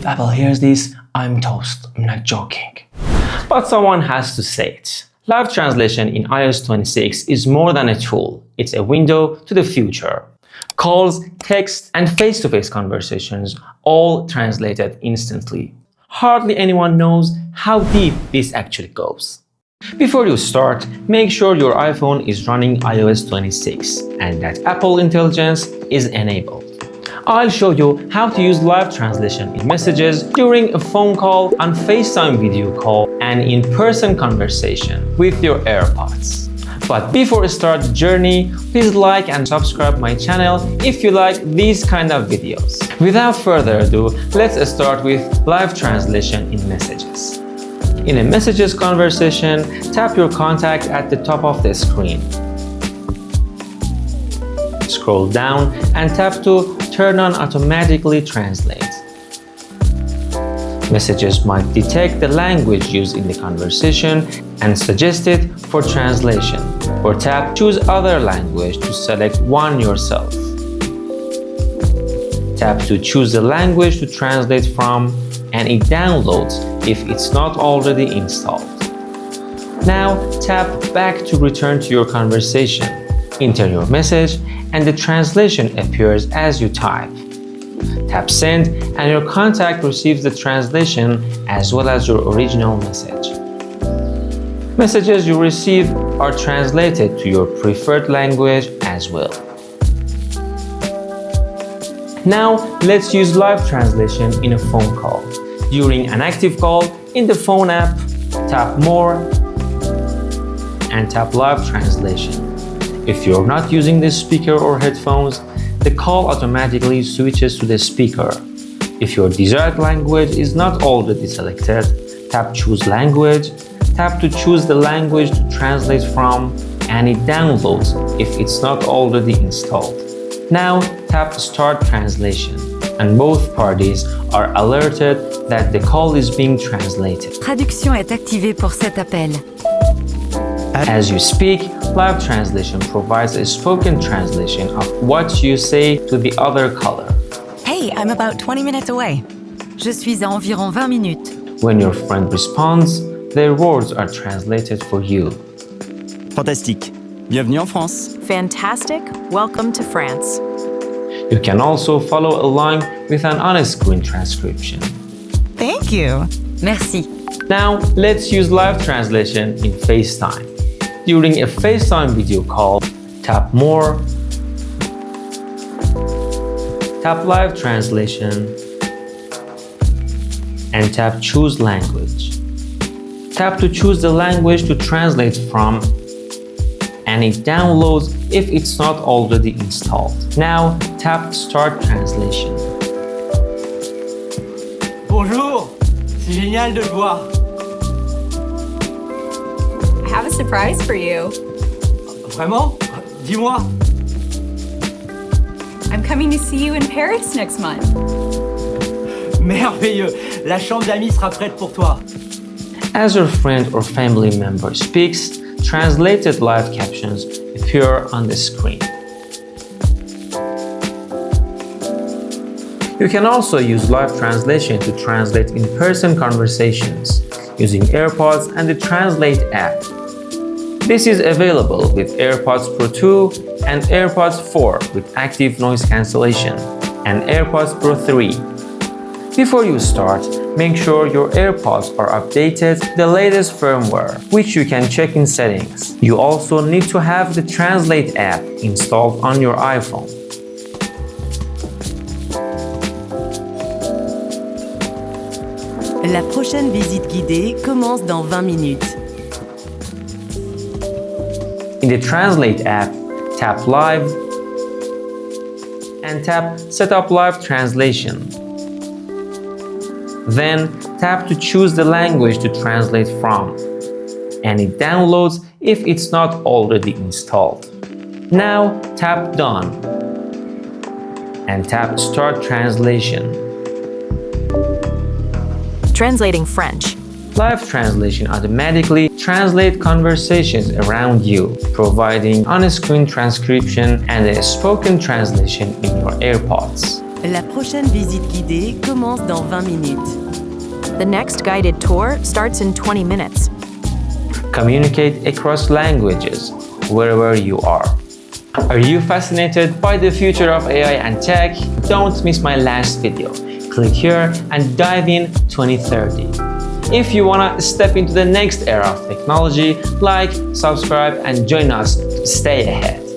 Apple hears this, I'm toast. I'm not joking. But someone has to say it. Live translation in iOS 26 is more than a tool. It's a window to the future. Calls, text, and face-to-face conversations all translated instantly. Hardly anyone knows how deep this actually goes. Before you start, make sure your iPhone is running iOS 26 and that Apple Intelligence is enabled. I'll show you how to use live translation in messages during a phone call, on FaceTime video call, and in-person conversation with your AirPods. But before we start the journey, please like and subscribe my channel if you like these kind of videos. Without further ado, let's start with live translation in messages. In a messages conversation, tap your contact at the top of the screen. Scroll down and tap to turn on automatically translate. Messages might detect the language used in the conversation and suggest it for translation, or tap choose other language to select one yourself. Tap to choose the language to translate from and it downloads if it's not already installed. Now tap back to return to your conversation. Enter your message and the translation appears as you type. Tap send and your contact receives the translation as well as your original message. Messages you receive are translated to your preferred language as well. Now let's use live translation in a phone call. During an active call, in the phone app, tap more and tap live translation. If you're not using the speaker or headphones, the call automatically switches to the speaker. If your desired language is not already selected, tap choose language, tap to choose the language to translate from, and it downloads if it's not already installed. Now tap start translation, and both parties are alerted that the call is being translated. Traduction est activée pour cet appel. As you speak, live translation provides a spoken translation of what you say to the other caller. Hey, I'm about 20 minutes away. Je suis à environ 20 minutes. When your friend responds, their words are translated for you. Fantastique. Bienvenue en France. Fantastic. Welcome to France. You can also follow along with an on-screen transcription. Thank you. Merci. Now, let's use live translation in FaceTime. During a FaceTime video call, tap more, tap live translation, and tap choose language. Tap to choose the language to translate from, and it downloads if it's not already installed. Now tap start translation. Bonjour, c'est génial de te voir. I have a surprise for you. Vraiment? Dis-moi. I'm coming to see you in Paris next month. Merveilleux, la chambre d'amis sera prête pour toi. As your friend or family member speaks, translated live captions appear on the screen. You can also use live translation to translate in-person conversations using AirPods and the Translate app. This is available with AirPods Pro 2 and AirPods 4 with active noise cancellation and AirPods Pro 3. Before you start, make sure your AirPods are updated to the latest firmware, which you can check in settings. You also need to have the Translate app installed on your iPhone. La prochaine visite guidée commence dans 20 minutes. In the Translate app, tap Live and tap Set up Live Translation. Then tap to choose the language to translate from, and it downloads if it's not already installed. Now tap Done and tap Start Translation. Translating French. Live translation automatically translates conversations around you, providing on-screen transcription and a spoken translation in your AirPods. La prochaine visite guidée commence dans 20 minutes. The next guided tour starts in 20 minutes. Communicate across languages, wherever you are. Are you fascinated by the future of AI and tech? Don't miss my last video. Click here and dive in 2030. If you wanna step into the next era of technology, like, subscribe, and join us to stay ahead.